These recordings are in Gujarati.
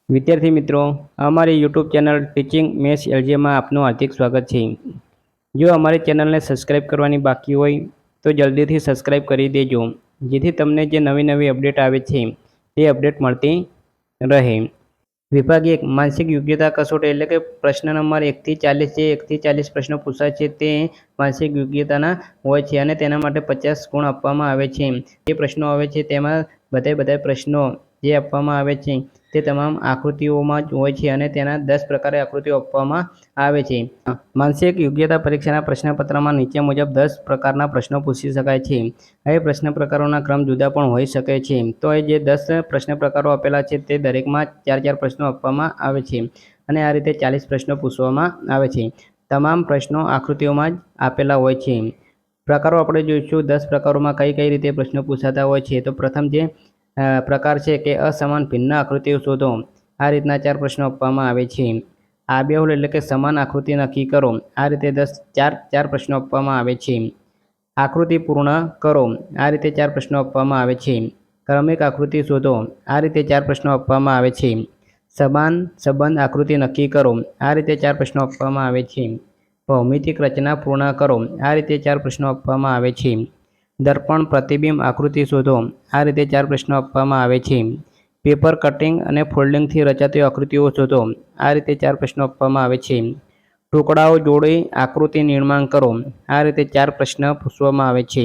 વિદ્યાર્થી મિત્રો, અમારી યુટ્યુબ ચેનલ ટીચિંગ મેથ્સ એલજીમાં આપનું હાર્દિક સ્વાગત છે। જો અમારી ચેનલને સબસ્ક્રાઇબ કરવાની બાકી હોય તો જલ્દીથી સબસ્ક્રાઇબ કરી દેજો, જેથી તમને જે નવી નવી અપડેટ આવે છે તે અપડેટ મળતી રહે। વિભાગ 1 માનસિક યોગ્યતા કસોટી એટલે કે પ્રશ્ન નંબર 1 થી 40 જે 1 થી 40 પ્રશ્નો પૂછાય છે તે માનસિક યોગ્યતાના હોય છે અને તેના માટે 50 ગુણ આપવામાં આવે છે। જે પ્રશ્નો આવે છે તેમાં બધા પ્રશ્નો જે આપવામાં આવે છે તે તમામ આકૃતિઓમાં જ હોય છે અને તેના 10 પ્રકારે આકૃતિઓ આપવામાં આવે છે। માનસિક યોગ્યતા પરીક્ષાના પ્રશ્નપત્રમાં નીચે મુજબ 10 પ્રકારના પ્રશ્નો પૂછી શકાય છે। અહીં પ્રશ્ન પ્રકારોના ક્રમ જુદા પણ હોઈ શકે છે। તો અહીં જે 10 પ્રશ્ન પ્રકારો આપેલા છે તે દરેકમાં 4 પ્રશ્નો આપવામાં આવે છે અને આ રીતે 40 પ્રશ્નો પૂછવામાં આવે છે। તમામ પ્રશ્નો આકૃતિઓમાં જ આપેલા હોય છે। પ્રકારો આપણે જોઈશું। 10 પ્રકારોમાં કઈ રીતે પ્રશ્નો પૂછાતા હોય છે। તો પ્રથમ જે પ્રકાર છે કે અસમાન ભિન્ન આકૃતિઓ શોધો। આ રીતના 4 પ્રશ્નો આપવામાં આવે છે। આબેહુલ એટલે કે સમાન આકૃતિ નક્કી કરો। આ રીતે 4 પ્રશ્નો આપવામાં આવે છે। આકૃતિ પૂર્ણ કરો। આ રીતે 4 પ્રશ્નો આપવામાં આવે છે। ક્રમિક આકૃતિ શોધો। આ રીતે 4 પ્રશ્નો આપવામાં આવે છે। સમાન સંબંધ આકૃતિ નક્કી કરો। આ રીતે 4 પ્રશ્નો આપવામાં આવે છે। ભૌમિતિક રચના પૂર્ણ કરો। આ રીતે 4 પ્રશ્નો આપવામાં આવે છે। દર્પણ પ્રતિબિંબ આકૃતિ શોધો। આ રીતે 4 પ્રશ્નો આપવામાં આવે છે। પેપર કટિંગ અને ફોલ્ડિંગથી રચાતી આકૃતિઓ શોધો। આ રીતે 4 પ્રશ્નો આપવામાં આવે છે। ટુકડાઓ જોડી આકૃતિ નિર્માણ કરો। આ રીતે 4 પ્રશ્ન પૂછવામાં આવે છે।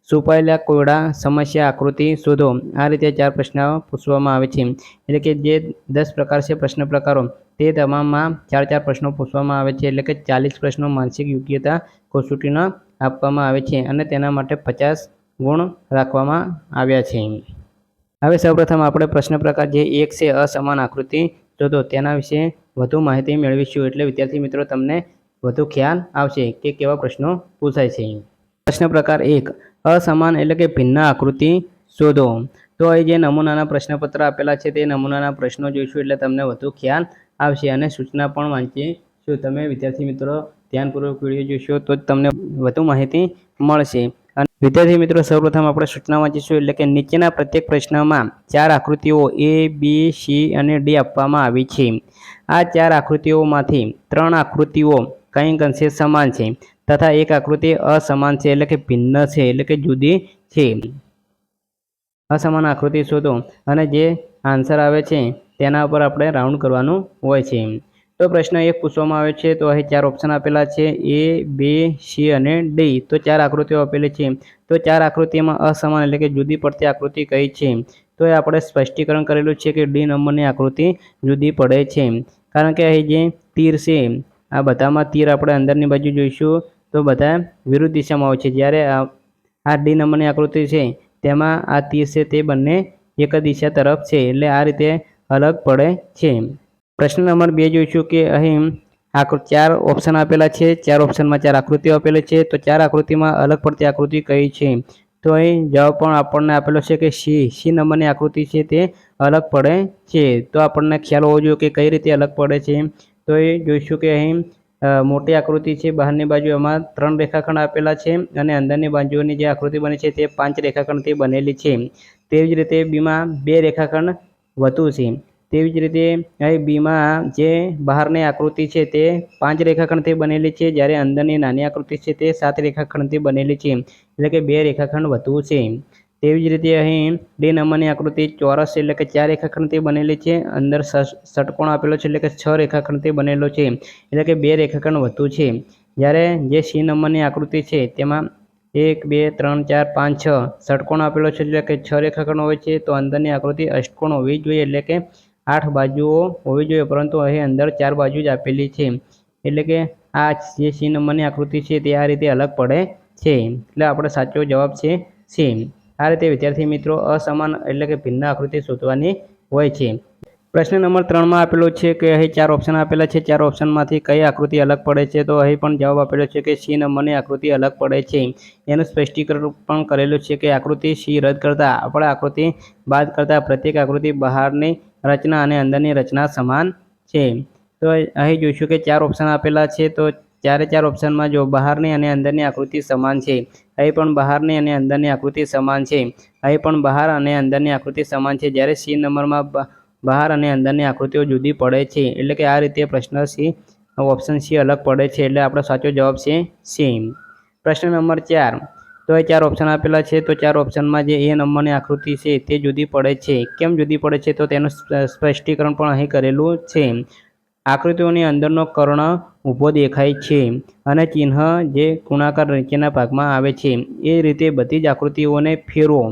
છુપાયેલા કોયડા સમસ્યા આકૃતિ શોધો। આ રીતે 4 પ્રશ્ન પૂછવામાં આવે છે। એટલે કે જે 10 પ્રકાર છે પ્રશ્ન પ્રકારો તે તમામમાં 4 પ્રશ્નો પૂછવામાં આવે છે। એટલે કે 40 પ્રશ્નો માનસિક યોગ્યતા કસોટીના આપવામાં આવે છે અને તેના માટે 50 ગુણ રાખવામાં આવ્યા છે। હવે સૌપ્રથમ આપણે પ્રશ્ન પ્રકાર જે 1 છે અસમાન આકૃતિ શોધો તેના વિશે વધુ માહિતી મેળવીશું। એટલે વિદ્યાર્થી મિત્રો તમને વધુ ખ્યાલ આવશે કે કેવા પ્રશ્નો પૂછાય છે। પ્રશ્ન પ્રકાર 1 અસમાન એટલે કે ભિન્ન આકૃતિ શોધો। તો અહીં જે નમૂનાના પ્રશ્નપત્ર આપેલા છે તે નમૂનાના પ્રશ્નો જોઈશું એટલે તમને વધુ ખ્યાલ આવશે અને સૂચના પણ વાંચીશું। તમે વિદ્યાર્થી મિત્રો ધ્યાનપૂર્વક વિડીયો જોશો તો જ તમને વધુ માહિતી મળશે। વિદ્યાર્થી મિત્રો સૌપ્રથમ આપણે સૂચના વાંચીશું। એટલે કે નીચેના પ્રત્યેક પ્રશ્નમાં 4 આકૃતિઓ A, B, C અને D આપવામાં આવી છે। આ 4 આકૃતિઓમાંથી 3 આકૃતિઓ કંઈક અંશે સમાન છે તથા એક આકૃતિ અસમાન છે એટલે કે ભિન્ન છે એટલે કે જુદી છે। અસમાન આકૃતિ શોધો અને જે આન્સર આવે છે તેના ઉપર આપણે રાઉન્ડ કરવાનું હોય છે। તો પ્રશ્ન 1 પૂછવામાં આવે છે। તો અહીં 4 ઓપ્શન આપેલા છે A, B, C અને D। તો 4 આકૃતિઓ આપેલી છે। તો 4 આકૃતિમાં અસમાન એટલે કે જુદી પડતી આકૃતિ કઈ છે? તો એ આપણે સ્પષ્ટીકરણ કરેલું છે કે D નંબરની આકૃતિ જુદી પડે છે। કારણ કે અહીં જે તીર છે આ બધામાં તીર આપણે અંદરની બાજુ જોઈશું તો બધા વિરુદ્ધ દિશામાં હોય છે। જ્યારે આ D નંબરની આકૃતિ છે તેમાં આ તીર છે તે બંને એક જ દિશા તરફ છે એટલે આ રીતે અલગ પડે છે। પ્રશ્ન નંબર 2 જોઈશું કે અહીં 4 ઓપ્શન આપેલા છે। 4 ઓપ્શનમાં 4 આકૃતિઓ આપેલી છે। તો 4 આકૃતિમાં અલગ પડતી આકૃતિ કઈ છે? તો અહીં જવાબ પણ આપણને આપેલો છે કે C નંબરની આકૃતિ છે તે અલગ પડે છે। તો આપણને ખ્યાલ હોવો જોઈએ કે કઈ રીતે અલગ પડે છે। તો એ જોઈશું કે અહીં મોટી આકૃતિ છે બહારની બાજુ એમાં 3 રેખાખંડ આપેલા છે અને અંદરની બાજુની જે આકૃતિ બની છે તે 5 રેખાખંડથી બનેલી છે। તેવી જ રીતે બીમાં 2 રેખાખંડ વધુ છે। તેવી જ રીતે અહીં બીમાં જે બહારની આકૃતિ છે તે 5 રેખાખંડથી બનેલી છે, જ્યારે અંદરની નાની આકૃતિ છે તે 7 રેખાખંડથી બનેલી છે એટલે કે 2 રેખાખંડ વધુ છે। તેવી જ રીતે અહીં D નંબરની આકૃતિ ચોરસ એટલે કે 4 રેખાખંડથી બનેલી છે। અંદર ષટકોણ આપેલો છે એટલે કે 6 રેખાખંડથી બનેલો છે એટલે કે 2 રેખાખંડ વધુ છે। જ્યારે જે C નંબરની આકૃતિ છે તેમાં 1, 2, 3, 4, 5, 6 ષટકોણ આપેલો છે એટલે કે 6 રેખાખંડ હોય છે। તો અંદરની આકૃતિ અષ્ટકોણ હોવી જોઈએ એટલે કે 8 બાજુઓ હોવી જોઈએ, પરંતુ અહીં અંદર 4 બાજુ જ આપેલી છે એટલે કે આ જે C નંબરની આકૃતિ છે તે આ રીતે અલગ પડે છે। એટલે આપણો સાચો જવાબ છે C। આ રીતે વિદ્યાર્થી મિત્રો અસમાન એટલે કે ભિન્ન આકૃતિ શોધવાની હોય છે। પ્રશ્ન નંબર 3માં આપેલો છે કે અહીં 4 ઓપ્શન આપેલા છે। 4 ઓપ્શનમાંથી કઈ આકૃતિ અલગ પડે છે? તો અહીં પણ જવાબ આપેલો છે કે C નંબરની આકૃતિ અલગ પડે છે। એનું સ્પષ્ટીકરણ પણ કરેલું છે કે આકૃતિ C રદ કરતા આપણે આકૃતિ બાદ કરતા પ્રત્યેક આકૃતિ બહારની રચના અને અંદરની રચના સમાન છે। તો અહીં જોઈશું કે 4 ઓપ્શન આપેલા છે। તો 4 ઓપ્શનમાં જો બહારની અને અંદરની આકૃતિ સમાન છે। અહીં પણ બહારની અને અંદરની આકૃતિ સમાન છે। અહીં પણ બહાર અને અંદરની આકૃતિ સમાન છે। જ્યારે C નંબરમાં બહાર અને અંદરની આકૃતિઓ જુદી પડે છે. એટલે કે આ રીતે પ્રશ્ન સી ઓપ્શન સી અલગ પડે છે. એટલે આપણો સાચો જવાબ છે સી. પ્રશ્ન નંબર 4. તો એ 4 ઓપ્શન આપેલા છે. તો 4 ઓપ્શનમાં જે એ નંબરની આકૃતિ છે તે જુદી પડે છે. કેમ જુદી પડે છે? તો તેનું સ્પષ્ટીકરણ પણ અહીં કરેલું છે. આકૃતિઓની અંદરનો કર્ણ ઊભો દેખાય છે અને ચિહ્ન જે ગુણાકાર નીચેના ભાગમાં આવે છે. એ રીતે બધી જ આકૃતિઓને ફેરવો.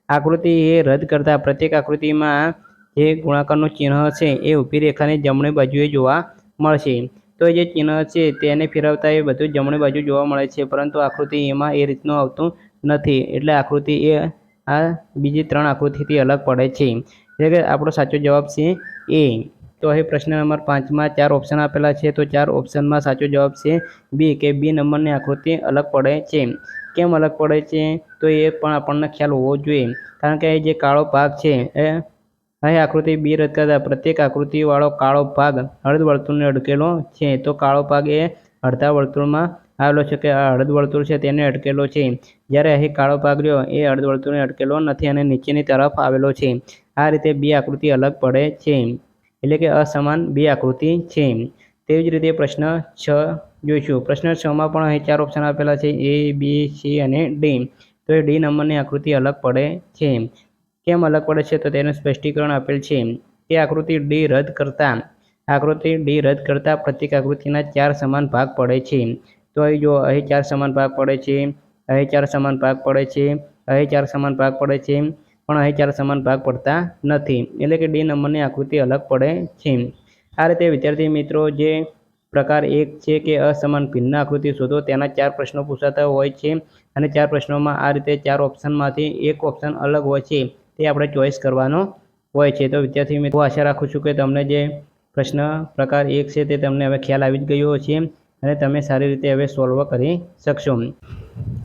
આકૃતિ એ રદ કરતા પ્રત્યેક આકૃતિમાં જે ગુણાકારનું ચિહ્ન છે એ ઊભી રેખાની જમણી બાજુએ જોવા મળશે. તો જે ચિહ્ન છે તેને ફેરવતા એ બધું જમણી બાજુ જોવા મળે છે, પરંતુ આકૃતિ એમાં એ રીતનું આવતું નથી. એટલે આકૃતિ એ આ બીજી 3 આકૃતિથી અલગ પડે છે. એટલે કે આપણો સાચો જવાબ છે એ. તો અહીં પ્રશ્ન નંબર 5માં 4 ઓપ્શન આપેલા છે. તો 4 ઓપ્શનમાં સાચો જવાબ છે બી, કે બી નંબરની આકૃતિ અલગ પડે છે. કેમ અલગ પડે છે? તો એ પણ આપણને ખ્યાલ હોવો જોઈએ. કારણ કે જે કાળો ભાગ છે એ અહીં આકૃતિ બી રદ કરતા પ્રત્યેક આકૃતિવાળો કાળો ભાગ અર્ધવર્તુળને અડકેલો છે. તો કાળો ભાગ એ અડધા વર્તુળમાં આવેલો છે, કે આ અર્ધવર્તુળ છે તેને અડકેલો છે. જ્યારે અહીં કાળો ભાગ રહ્યો એ અર્ધવર્તુળને અડકેલો નથી અને નીચેની તરફ આવેલો છે. આ રીતે બે આકૃતિ અલગ પડે છે. એટલે કે અસમાન બે આકૃતિ છે. તેવી જ રીતે પ્રશ્ન 6 જોઈશું. પ્રશ્ન 6માં પણ અહીં 4 ઓપ્શન આપેલા છે, એ, બી, સી અને ડી. તો એ ડી નંબરની આકૃતિ અલગ પડે છે. કેમ અલગ પડે છે? તો તેનું સ્પષ્ટીકરણ આપેલ છે. તે આકૃતિ ડી રદ કરતા પ્રત્યેક આકૃતિના 4 સમાન ભાગ પડે છે. તો અહીં જો અહીં 4 સમાન ભાગ પડે છે, અહીં 4 સમાન ભાગ પડે છે, અહીં 4 સમાન ભાગ પડે છે, પણ અહીં 4 સમાન ભાગ પડતા નથી. એટલે કે ડી નંબરની આકૃતિ અલગ પડે છે. આ રીતે વિદ્યાર્થી મિત્રો, જે પ્રકાર 1 છે કે અસમાન ભિન્ન આકૃતિ શોધો, તેના 4 પ્રશ્નો પૂછાતા હોય છે અને 4 પ્રશ્નોમાં આ રીતે 4 ઓપ્શનમાંથી એક ઓપ્શન અલગ હોય છે, તે આપણે ચોઈસ કરવાનો હોય છે. તો વિદ્યાર્થી મિત્રો, હું આશા રાખું છું કે તમને જે પ્રશ્ન પ્રકાર 1 છે તે તમને હવે ખ્યાલ આવી જ ગયો છે અને તમે સારી રીતે હવે સોલ્વ કરી શકશો.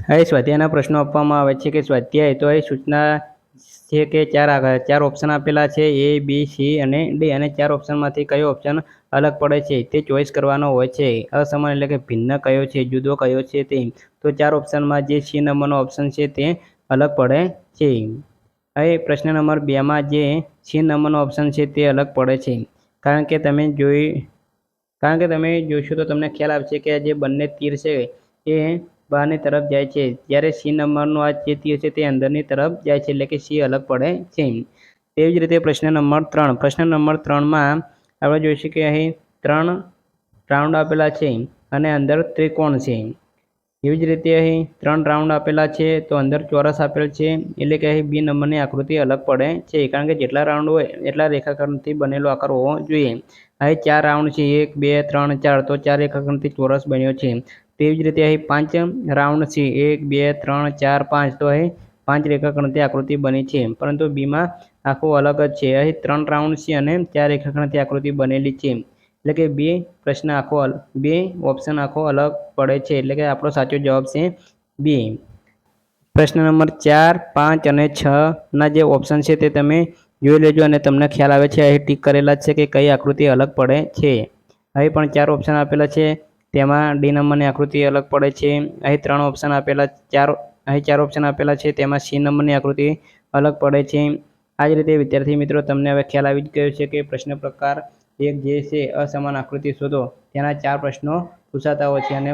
હવે સ્વાધ્યાયના પ્રશ્નો આપવામાં આવે છે કે સ્વાધ્યાય. તો અહીં સૂચના છે કે 4 ઓપ્શન આપેલા છે, એ, બી, સી અને ડી, અને 4 ઓપ્શનમાંથી કયો ઓપ્શન અલગ પડે છે તે ચોઈસ કરવાનો હોય છે. અસમાન એટલે કે ભિન્ન કયો છે, જુદો કયો છે તે. તો 4 ઓપ્શનમાં જે સી નંબરનો ઓપ્શન છે તે અલગ પડે છે. હવે પ્રશ્ન નંબર 2માં જે સી નંબરનો ઓપ્શન છે તે અલગ પડે છે. કારણ કે તમે જોશો તો તમને ખ્યાલ આવશે કે જે બંને તીર છે એ બહારની તરફ જાય છે, જ્યારે સી નંબરનું આ જે તીર છે તે અંદરની તરફ જાય છે. એટલે કે સી અલગ પડે છે. તેવી જ રીતે પ્રશ્ન નંબર 3. પ્રશ્ન નંબર 3માં આપણે જોઈશું કે અહીં 3 રાઉન્ડ આપેલા છે અને અંદર ત્રિકોણ છે. એવી જ રીતે અહીં 3 રાઉન્ડ આપેલા છે તો અંદર ચોરસ આપેલ છે. એટલે કે અહીં બી નંબરની આકૃતિ અલગ પડે છે. કારણ કે જેટલા રાઉન્ડ હોય એટલા રેખાખંડથી બનેલો આકાર હોવો જોઈએ. અહીં 4 રાઉન્ડ છે, 1, 2, 3, 4, તો 4 રેખાખંડથી ચોરસ બન્યો છે. તેવી જ રીતે અહીં 5 રાઉન્ડ છે, 1, 2, 3, 4, 5, તો અહીં 5 રેખાખંડથી આકૃતિ બની છે. પરંતુ બીમાં આખું અલગ જ છે. અહીં 3 રાઉન્ડ છે અને 4 રેખાખંડથી આકૃતિ બનેલી છે. એટલે કે બે ઓપ્શન આખો અલગ પડે છે. એટલે કે આપણો સાચો જવાબ છે બી. પ્રશ્ન નંબર 4, 5 અને 6ના જે ઓપ્શન છે તે તમે જોઈ લેજો અને તમને ખ્યાલ આવે છે. અહીં ટીક કરેલા છે કે કઈ આકૃતિ અલગ પડે છે. અહીં પણ 4 ઓપ્શન આપેલા છે, તેમાં ડી નંબરની આકૃતિ અલગ પડે છે. અહીં 4 ઓપ્શન આપેલા છે, તેમાં સી નંબરની આકૃતિ અલગ પડે છે. આ જ રીતે વિદ્યાર્થી મિત્રો, તમને હવે ખ્યાલ આવી જ ગયો છે કે પ્રશ્ન પ્રકાર 1 જે છે અસમાન આકૃતિ શોધો, તેના 4 પ્રશ્નો પૂછાતા હોય છે અને